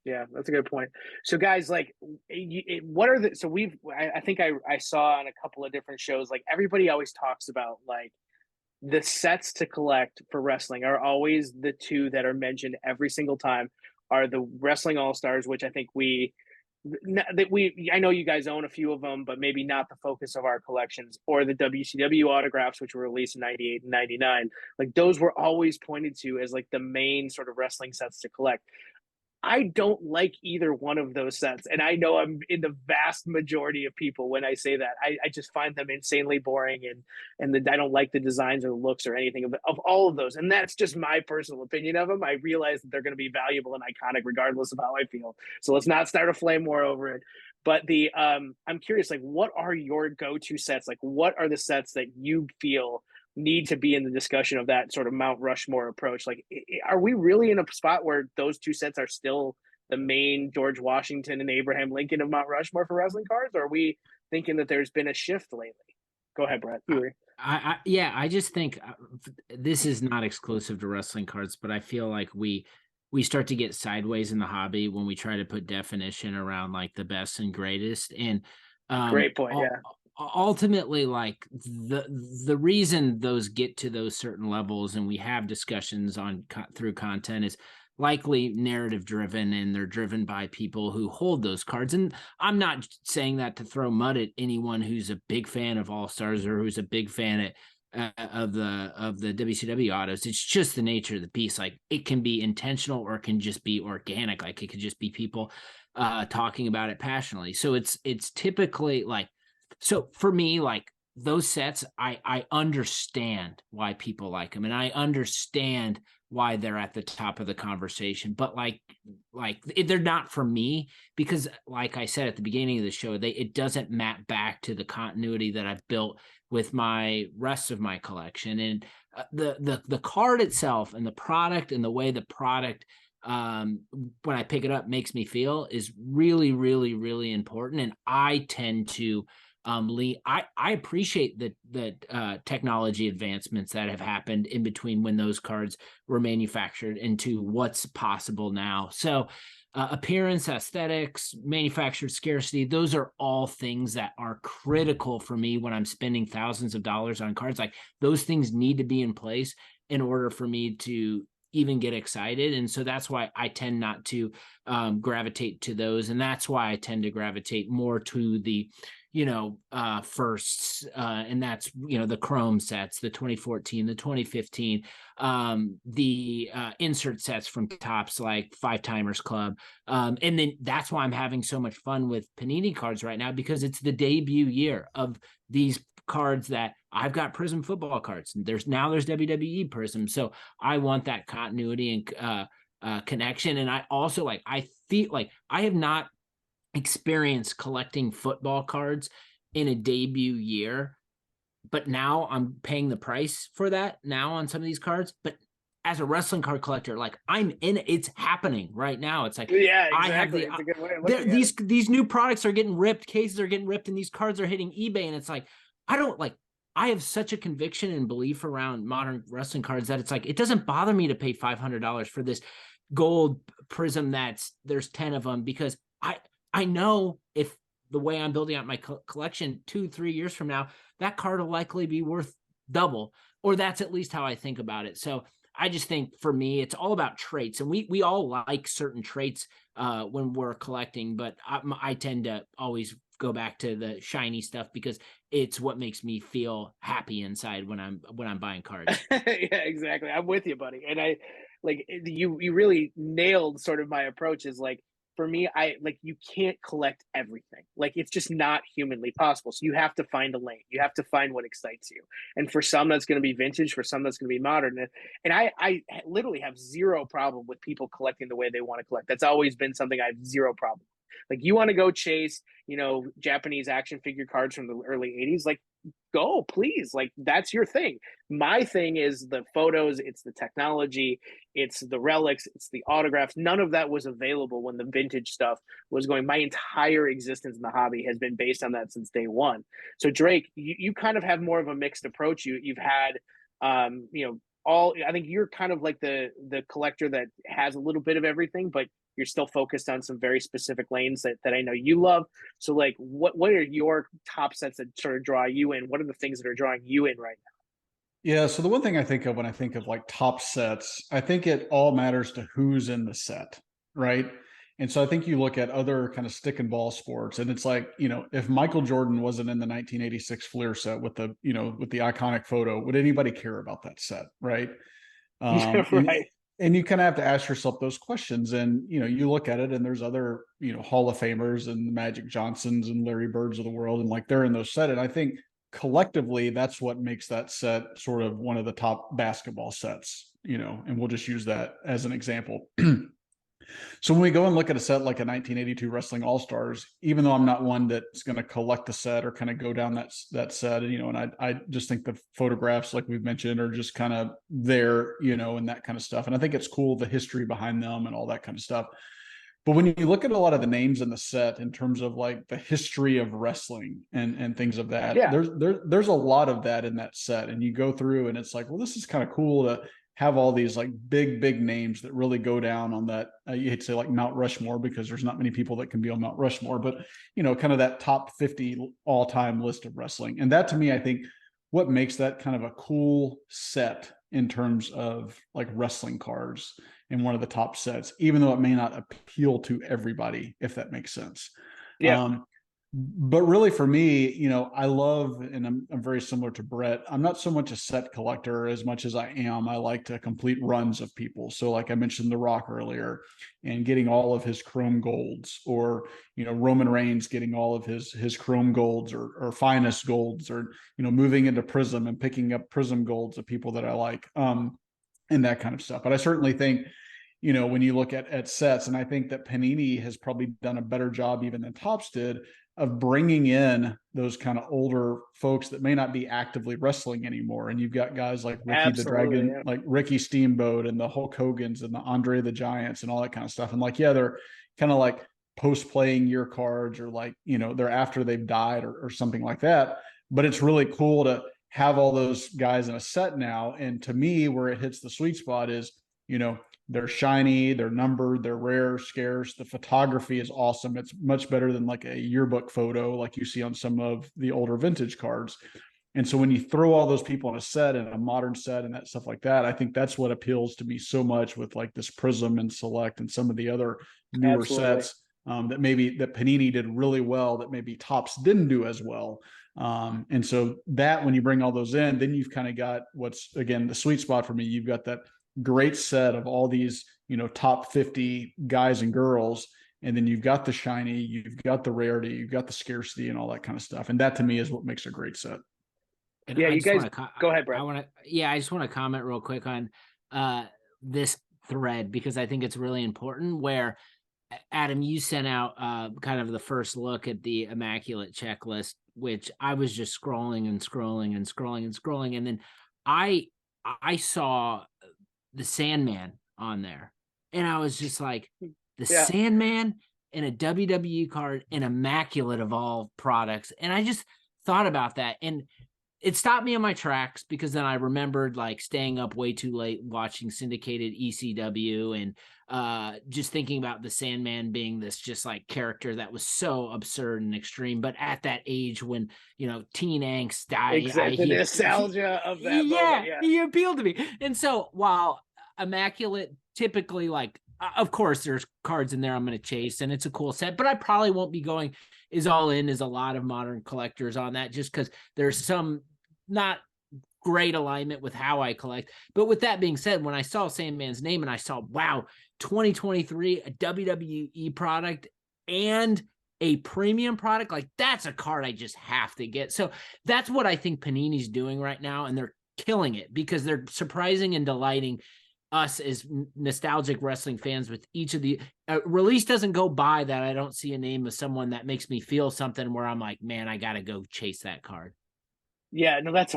Yeah, that's a good point. So guys, like, what are the, so I think I saw on a couple of different shows, like everybody always talks about like the sets to collect for wrestling are always the two that are mentioned every single time, are the Wrestling All-Stars, which I think I know you guys own a few of them, but maybe not the focus of our collections, or the WCW autographs, which were released in 98 and 99. Like those were always pointed to as like the main sort of wrestling sets to collect. I don't like either one of those sets. And I know I'm in the vast majority of people when I say that. I just find them insanely boring, and I don't like the designs or looks or anything of all of those. And that's just my personal opinion of them. I realize that they're going to be valuable and iconic regardless of how I feel. So let's not start a flame war over it. But I'm curious, like, what are your go-to sets? Like, what are the sets that you feel need to be in the discussion of that sort of Mount Rushmore approach? Like, are we really in a spot where those two sets are still the main George Washington and Abraham Lincoln of Mount Rushmore for wrestling cards? Or are we thinking that there's been a shift lately? Go ahead, Brett. I just think this is not exclusive to wrestling cards, but I feel like we start to get sideways in the hobby when we try to put definition around like the best and greatest. And great point. Ultimately, like the reason those get to those certain levels and we have discussions on through content is likely narrative driven, and they're driven by people who hold those cards. And I'm not saying that to throw mud at anyone who's a big fan of All Stars or who's a big fan of the WCW autos. It's just the nature of the beast. Like it can be intentional or it can just be organic. Like it could just be people talking about it passionately. So it's typically like, so for me, like those sets, I understand why people like them, and I understand why they're at the top of the conversation. But like they're not for me, because like I said at the beginning of the show, it doesn't map back to the continuity that I've built with my rest of my collection. And the card itself and the product and the way the product when I pick it up makes me feel is really, really, really important. And I tend to I appreciate the technology advancements that have happened in between when those cards were manufactured into what's possible now. So appearance, aesthetics, manufactured scarcity, those are all things that are critical for me when I'm spending thousands of dollars on cards. Like those things need to be in place in order for me to even get excited. And so that's why I tend not to gravitate to those. And that's why I tend to gravitate more to the firsts, and that's, the Chrome sets, the 2014, the 2015, the insert sets from Topps, like Five Timers Club. And then that's why I'm having so much fun with Panini cards right now, because it's the debut year of these cards that I've got Prism football cards. There's WWE Prism. So I want that continuity and connection. And I also I feel like I have not experience collecting football cards in a debut year, but now I'm paying the price for that now on some of these cards. But as a wrestling card collector, like I'm in, it's happening right now. It's like, yeah, exactly. It's a good way of looking at it. These new products are getting ripped, cases are getting ripped, and these cards are hitting eBay. And it's like, I have such a conviction and belief around modern wrestling cards that it's like, it doesn't bother me to pay $500 for this gold Prism there's 10 of them, because I know if the way I'm building out my collection 2-3 years from now, that card will likely be worth double, or that's at least how I think about it. So I just think for me, it's all about traits, and we all like certain traits when we're collecting, but I tend to always go back to the shiny stuff because it's what makes me feel happy inside when I'm buying cards. Yeah, exactly. I'm with you, buddy. And I like you really nailed sort of my approach is like for me, I like you can't collect everything. Like it's just not humanly possible. So you have to find a lane. You have to find what excites you. And for some that's going to be vintage, for some that's going to be modern. And I literally have zero problem with people collecting the way they want to collect. That's always been something I have zero problem. Like you want to go chase, Japanese action figure cards from the early 80s, like go please, like that's your thing. My thing is the photos, it's the technology, it's the relics, it's the autographs. None of that was available when the vintage stuff was going. My entire existence in the hobby has been based on that since day one. So Drake, you kind of have more of a mixed approach. You've had all, I think you're kind of like the collector that has a little bit of everything, but you're still focused on some very specific lanes that I know you love. So like what are your top sets that sort of draw you in? What are the things that are drawing you in right now? Yeah, so the one thing I think of when I think of like top sets, I think it all matters to who's in the set, right? And so I think you look at other kind of stick and ball sports, and it's like, if Michael Jordan wasn't in the 1986 Fleer set with the, with the iconic photo, would anybody care about that set, right? Right. And you kind of have to ask yourself those questions. And, you look at it and there's other, Hall of Famers and Magic Johnsons and Larry Birds of the world, and like they're in those set. And I think collectively, that's what makes that set sort of one of the top basketball sets, and we'll just use that as an example. So when we go and look at a set like a 1982 Wrestling All-Stars, even though I'm not one that's going to collect the set or kind of go down that set, and I just think the photographs, like we've mentioned, are just kind of there, and that kind of stuff. And I think it's cool, the history behind them and all that kind of stuff. But when you look at a lot of the names in the set in terms of like the history of wrestling and things of that, Yeah. there's a lot of that in that set. And you go through and it's like, well, this is kind of cool to have all these like big names that really go down on that. You hate to say like Mount Rushmore because there's not many people that can be on Mount Rushmore, but kind of that top 50 all-time list of wrestling. And that to me, I think what makes that kind of a cool set in terms of like wrestling cards in one of the top sets, even though it may not appeal to everybody, if that makes sense. Yeah. But really for me, I love, and I'm very similar to Brett. I'm not so much a set collector as much as I like to complete runs of people. So like I mentioned The Rock earlier and getting all of his chrome golds, or, Roman Reigns getting all of his chrome golds or finest golds, or, moving into Prism and picking up Prism golds of people that I like, and that kind of stuff. But I certainly think, when you look at sets, and I think that Panini has probably done a better job even than Topps did of bringing in those kind of older folks that may not be actively wrestling anymore. And you've got guys like Ricky the Dragon, Yeah. like Ricky Steamboat and the Hulk Hogan's and the Andre the Giants and all that kind of stuff. And like, yeah, they're kind of like post-playing year cards, or like, they're after they've died or something like that. But it's really cool to have all those guys in a set now. And to me, where it hits the sweet spot is, they're shiny, they're numbered, they're rare, scarce. The photography is awesome. It's much better than like a yearbook photo like you see on some of the older vintage cards. And so when you throw all those people in a set, and a modern set and that stuff like that, I think that's what appeals to me so much with like this Prism and Select and some of the other newer sets that Panini did really well, that maybe Topps didn't do as well. And so that when you bring all those in, then you've kind of got what's, again, the sweet spot for me. You've got that great set of all these, top 50 guys and girls. And then you've got the shiny, you've got the rarity, you've got the scarcity and all that kind of stuff. And that to me is what makes a great set. And yeah, you guys go ahead, Brett. I just want to comment real quick on this thread, because I think it's really important, where Adam, you sent out kind of the first look at the Immaculate checklist, which I was just scrolling. And then I saw the Sandman on there, and I was just like, the Sandman and a WWE card, and Immaculate of all products. And I just thought about that, and it stopped me in my tracks, because then I remembered like staying up way too late watching syndicated ECW, and just thinking about the Sandman being this just like character that was so absurd and extreme. But at that age when, teen angst died, the nostalgia of that moment, he appealed to me. And so while Immaculate typically like of course there's cards in there I'm going to chase, and it's a cool set, but I probably won't be going as all in as a lot of modern collectors on that, just because there's some not great alignment with how I collect. But with that being said, when I saw Sandman's name and I saw, wow, 2023, a WWE product and a premium product, like that's a card I just have to get. So that's what I think Panini's doing right now, and they're killing it because they're surprising and delighting us as nostalgic wrestling fans with each of the release doesn't go by that I don't see a name of someone that makes me feel something where I'm like, man, I gotta go chase that card. Yeah, no, that's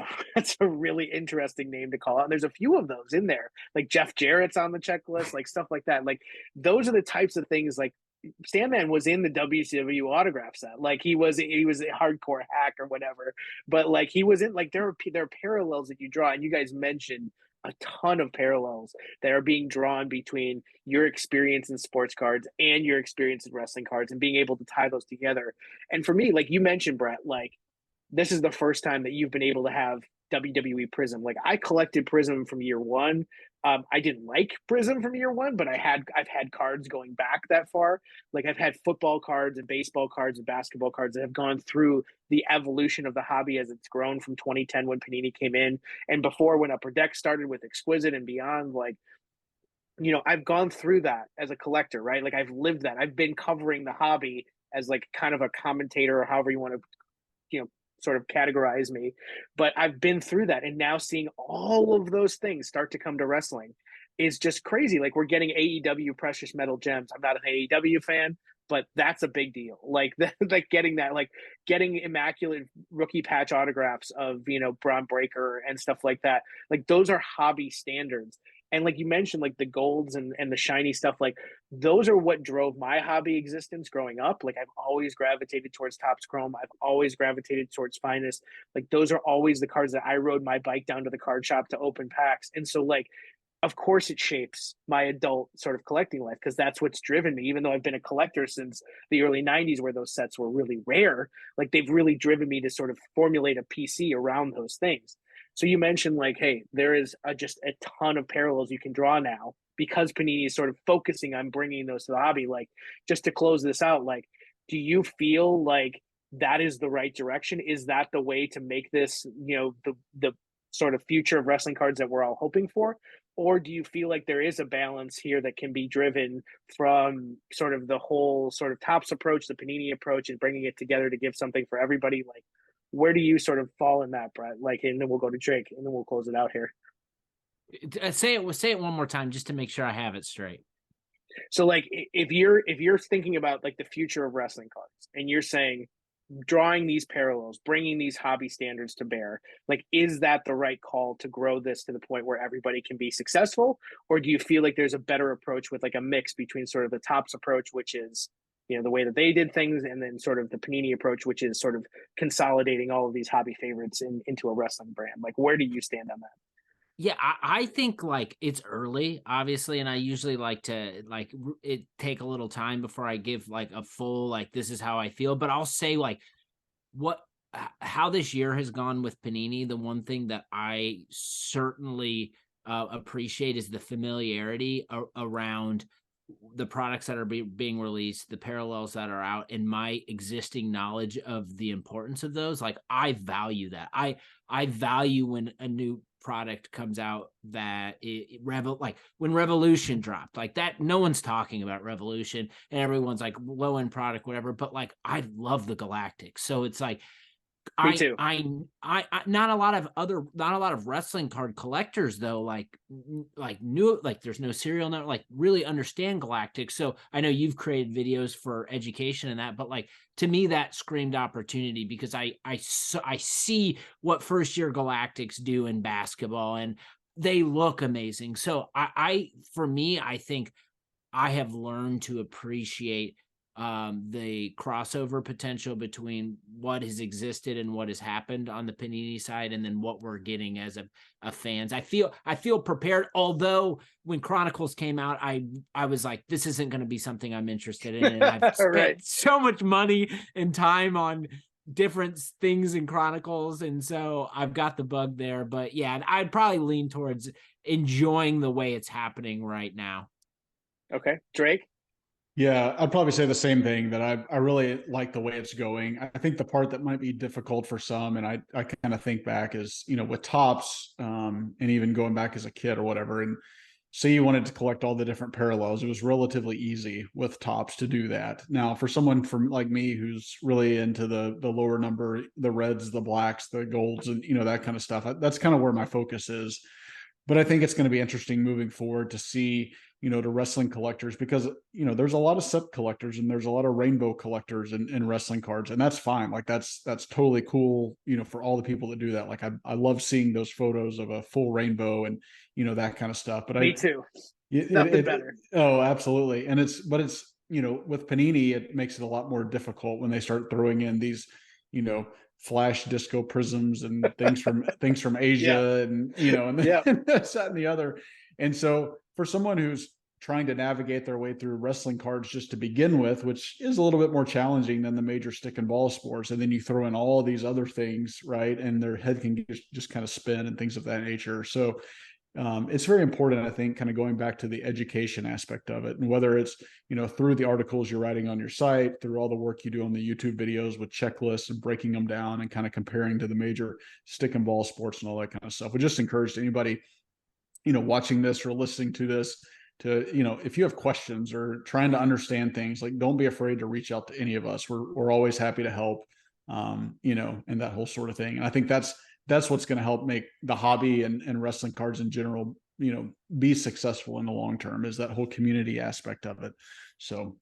a really interesting name to call out. There's a few of those in there, like Jeff Jarrett's on the checklist, like stuff like that. Like those are the types of things. Like Sandman was in the WCW autograph set, like he was a hardcore hack or whatever. But like he was in, like there are parallels that you draw, and you guys mentioned a ton of parallels that are being drawn between your experience in sports cards and your experience in wrestling cards, and being able to tie those together. And for me, like you mentioned, Brett, like this is the first time that you've been able to have WWE Prism. Like I collected Prism from year one. I didn't like Prism from year one, but I've had cards going back that far. Like I've had football cards and baseball cards and basketball cards that have gone through the evolution of the hobby as it's grown from 2010 when Panini came in, and before when Upper Deck started with Exquisite and beyond. Like, you know, I've gone through that as a collector, right? Like I've lived that. I've been covering the hobby as like kind of a commentator, or however you want to, you know, sort of categorize me, but I've been through that, and now seeing all of those things start to come to wrestling is just crazy. Like we're getting AEW precious metal gems. I'm not an AEW fan, but that's a big deal. Like like getting that, like getting immaculate rookie patch autographs of, you know, Braun Breaker and stuff like that. Like those are hobby standards. And like you mentioned, like the golds and the shiny stuff, like those are what drove my hobby existence growing up. Like I've always gravitated towards Topps Chrome. I've always gravitated towards Finest. Like those are always the cards that I rode my bike down to the card shop to open packs. And so like, of course it shapes my adult sort of collecting life, because that's what's driven me. Even though I've been a collector since the early 90s where those sets were really rare, like they've really driven me to sort of formulate a PC around those things. So you mentioned like, hey, there is just a ton of parallels you can draw now because Panini is sort of focusing on bringing those to the hobby. Like, just to close this out, like, do you feel like that is the right direction? Is that the way to make this, you know, the sort of future of wrestling cards that we're all hoping for? Or do you feel like there is a balance here that can be driven from sort of the whole sort of Topps approach, the Panini approach, and bringing it together to give something for everybody? Like, where do you sort of fall in that, Brett? Like, and then we'll go to Drake, and then we'll close it out here. Say it one more time just to make sure I have it straight. So like if you're thinking about like the future of wrestling cards, and you're saying drawing these parallels, bringing these hobby standards to bear, like is that the right call to grow this to the point where everybody can be successful? Or do you feel like there's a better approach with like a mix between sort of the Topps approach, which is, you know, the way that they did things, and then sort of the Panini approach, which is sort of consolidating all of these hobby favorites into a wrestling brand? Like, where do you stand on that? Yeah, I think like it's early, obviously, and I usually like to like it take a little time before I give like a full like this is how I feel. But I'll say like how this year has gone with Panini. The one thing that I certainly appreciate is the familiarity around the products that are being released, the parallels that are out, and my existing knowledge of the importance of those. Like I value that. I value when a new product comes out that like when Revolution dropped, like that, no one's talking about Revolution and everyone's like low end product, whatever. But like I love the Galactic, so it's like Me too. I not a lot of wrestling card collectors though, like new, like there's no serial number, like really understand Galactic. So I know you've created videos for education and that, but like to me that screamed opportunity, because I see what first year Galactics do in basketball and they look amazing. So for me, I think I have learned to appreciate the crossover potential between what has existed and what has happened on the Panini side, and then what we're getting as a fans. I feel prepared. Although when Chronicles came out, I was like, this isn't going to be something I'm interested in, and I've spent Right. so much money and time on different things in Chronicles, and so I've got the bug there. But yeah, I'd probably lean towards enjoying the way it's happening right now. Okay. Drake? Yeah, I'd probably say the same thing, that I really like the way it's going. I think the part that might be difficult for some, and I kind of think back, is, with tops, and even going back as a kid or whatever, and say you wanted to collect all the different parallels, it was relatively easy with tops to do that. Now, for someone from like me who's really into the lower number, the reds, the blacks, the golds, and that kind of stuff, that's kind of where my focus is. But I think it's going to be interesting moving forward to see, to wrestling collectors, because, there's a lot of set collectors and there's a lot of rainbow collectors in wrestling cards. And that's fine. Like that's totally cool, for all the people that do that. Like I love seeing those photos of a full rainbow and, that kind of stuff. But Me too. it, Nothing better. Oh, absolutely. And it's, with Panini, it makes it a lot more difficult when they start throwing in these, flash disco prisms and things from Asia, and and Yeah. this, that, and the other. And so for someone who's trying to navigate their way through wrestling cards just to begin with, which is a little bit more challenging than the major stick and ball sports, and then you throw in all these other things, right? And their head can just kind of spin and things of that nature. So it's very important, I think, kind of going back to the education aspect of it, and whether it's, through the articles you're writing on your site, through all the work you do on the YouTube videos with checklists and breaking them down and kind of comparing to the major stick and ball sports and all that kind of stuff. We just encourage anybody, watching this or listening to this, to, if you have questions or trying to understand things, like, don't be afraid to reach out to any of us. We're always happy to help, and that whole sort of thing. And I think that's what's going to help make the hobby and wrestling cards in general, be successful in the long term, is that whole community aspect of it. So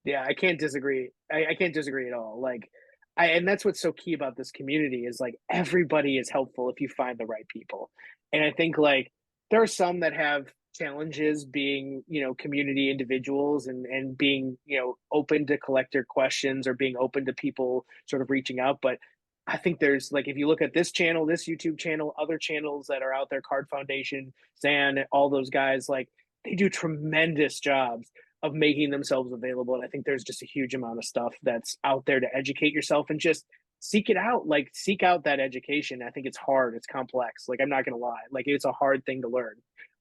Yeah, I can't disagree. I can't disagree at all. Like, and that's what's so key about this community is like everybody is helpful if you find the right people. And I think like there are some that have challenges being, community individuals and being, open to collector questions or being open to people sort of reaching out. But I think there's like, if you look at this channel, this YouTube channel, other channels that are out there, Card Foundation, Zan, all those guys, like they do tremendous jobs of making themselves available. And I think there's just a huge amount of stuff that's out there to educate yourself and just seek it out. Like seek out that education. I think it's hard. It's complex. Like I'm not going to lie. Like it's a hard thing to learn.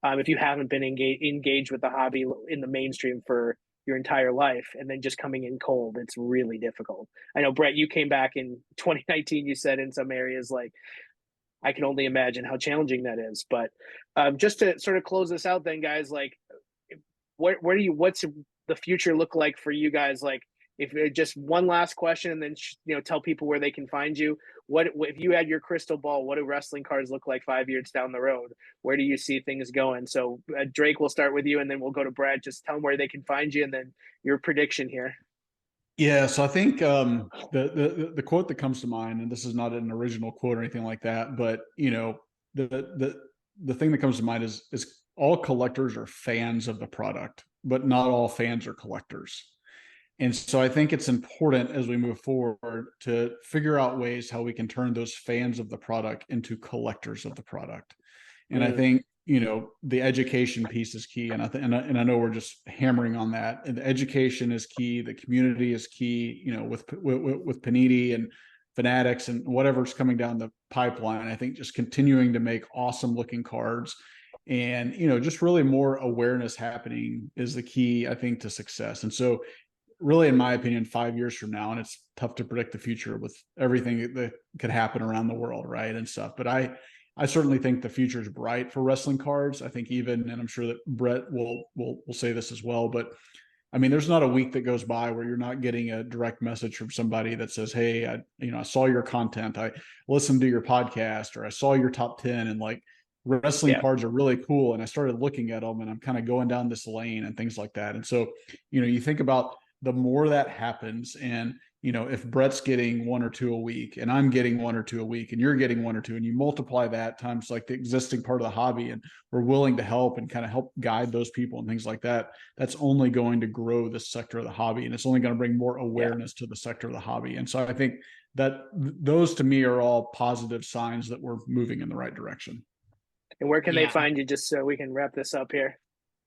If you haven't been engaged with the hobby in the mainstream for your entire life and then just coming in cold, it's really difficult. I know, Brett, you came back in 2019, you said in some areas, like I can only imagine how challenging that is. But just to sort of close this out then, guys, like where do you, what's the future look like for you guys? Like if just one last question and then, tell people where they can find you. What, if you had your crystal ball, what do wrestling cards look like 5 years down the road? Where do you see things going? So Drake, we'll start with you and then we'll go to Brad. Just tell them where they can find you and then your prediction here. yeah, so I think the quote that comes to mind, and this is not an original quote or anything like that, but the thing that comes to mind is all collectors are fans of the product, but not all fans are collectors. And so I think it's important as we move forward to figure out ways how we can turn those fans of the product into collectors of the product. And I think, the education piece is key. And I know we're just hammering on that. And the education is key. The community is key, with Panini and Fanatics and whatever's coming down the pipeline. I think just continuing to make awesome looking cards and, just really more awareness happening is the key, I think, to success. And so really, in my opinion, 5 years from now, and it's tough to predict the future with everything that could happen around the world, right, and stuff. But I certainly think the future is bright for wrestling cards. I think even, and I'm sure that Brett will say this as well, but I mean, there's not a week that goes by where you're not getting a direct message from somebody that says, "Hey, I saw your content, I listened to your podcast, or I saw your top 10, and like wrestling cards are really cool, and I started looking at them, and I'm kind of going down this lane and things like that." And so, you think about the more that happens, and if Brett's getting 1 or 2 a week and I'm getting 1 or 2 a week and you're getting 1 or 2, and you multiply that times like the existing part of the hobby, and we're willing to help and kind of help guide those people and things like that, that's only going to grow this sector of the hobby, and it's only going to bring more awareness to the sector of the hobby. And so I think that those to me are all positive signs that we're moving in the right direction. And where can they find you, just so we can wrap this up here?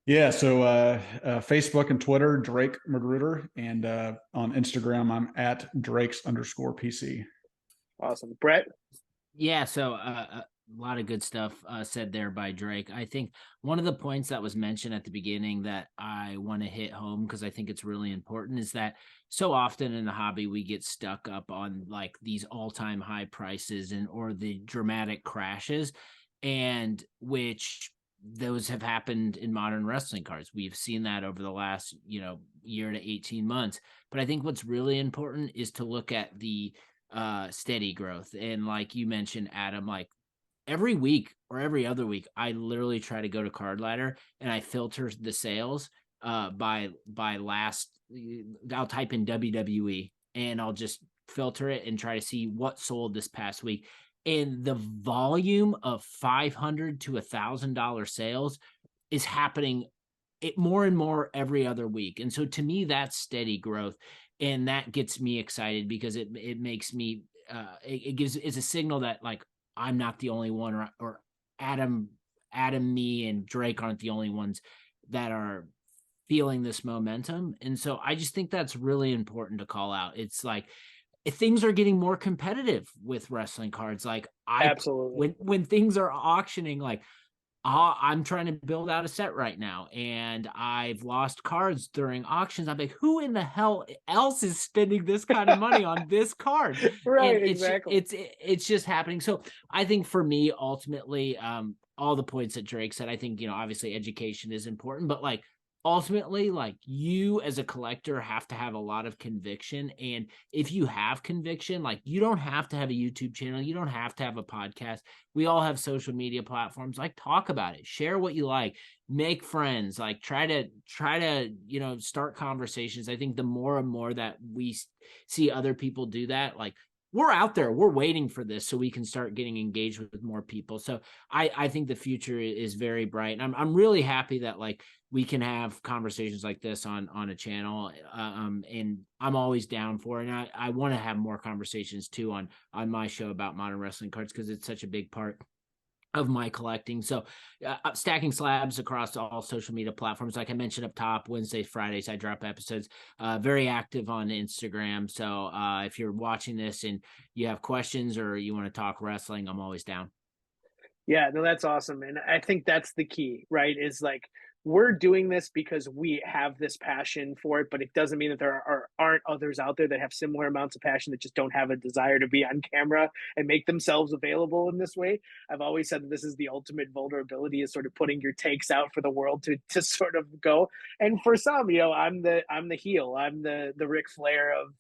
Yeah, so Facebook and Twitter, Drake McGruder, and on Instagram, I'm at Drakes_PC. Awesome. Brett? Yeah, so lot of good stuff said there by Drake. I think one of the points that was mentioned at the beginning that I want to hit home, because I think it's really important, is that so often in the hobby we get stuck up on like these all-time high prices or the dramatic crashes, and which those have happened in modern wrestling cards. We've seen that over the last, year to 18 months. But I think what's really important is to look at the steady growth. And like you mentioned, Adam, like every week or every other week, I literally try to go to Card Ladder and I filter the sales by last. I'll type in WWE and I'll just filter it and try to see what sold this past week. And the volume of $500 to $1,000 sales is happening more and more every other week. And so to me, that's steady growth. And that gets me excited because it makes me, it's a signal that like, I'm not the only one, or Adam, me, and Drake aren't the only ones that are feeling this momentum. And so I just think that's really important to call out. It's like, things are getting more competitive with wrestling cards. Like absolutely, when things are auctioning, like I'm trying to build out a set right now and I've lost cards during auctions. I'm like, who in the hell else is spending this kind of money on this card? Right, and exactly. It's just happening. So I think for me, ultimately, all the points that Drake said, I think, obviously education is important, but like ultimately, like you as a collector have to have a lot of conviction. And if you have conviction, like you don't have to have a YouTube channel, you don't have to have a podcast. We all have social media platforms. Like talk about it, share what you like, make friends, like try to start conversations. I think the more and more that we see other people do that, like we're out there, we're waiting for this so we can start getting engaged with more people. So I think the future is very bright. And I'm really happy that like we can have conversations like this on a channel. And I'm always down for it. And I want to have more conversations too on my show about modern wrestling cards, because it's such a big part of my collecting. So stacking slabs across all social media platforms. Like I mentioned up top, Wednesdays, Fridays, I drop episodes, very active on Instagram. So if you're watching this and you have questions or you want to talk wrestling, I'm always down. Yeah, no, that's awesome. And I think that's the key, right? Is like we're doing this because we have this passion for it, but it doesn't mean that there aren't others out there that have similar amounts of passion that just don't have a desire to be on camera and make themselves available in this way. I've always said that this is the ultimate vulnerability, is sort of putting your takes out for the world to sort of go. And for some, I'm the heel. I'm the Ric Flair of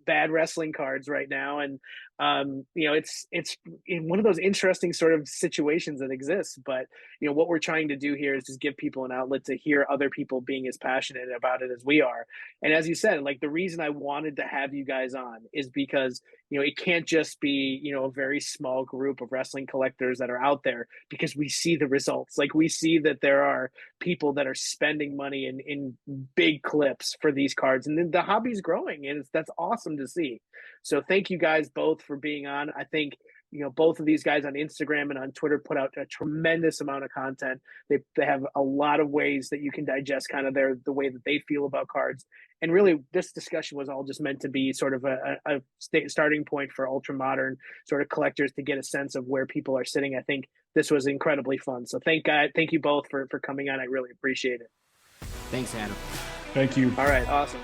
bad wrestling cards right now. And it's in one of those interesting sort of situations that exists. But what we're trying to do here is just give people an outlet to hear other people being as passionate about it as we are. And as you said, like the reason I wanted to have you guys on is because it can't just be a very small group of wrestling collectors that are out there, because we see the results. Like we see that there are people that are spending money in big clips for these cards, and then the hobby's growing, and that's awesome to see. So thank you guys both for being on. I think both of these guys on Instagram and on Twitter put out a tremendous amount of content. They have a lot of ways that you can digest kind of the way that they feel about cards. And really, this discussion was all just meant to be sort of a starting point for ultra modern sort of collectors to get a sense of where people are sitting. I think this was incredibly fun. So thank you both for coming on. I really appreciate it. Thanks, Adam. Thank you. All right, awesome.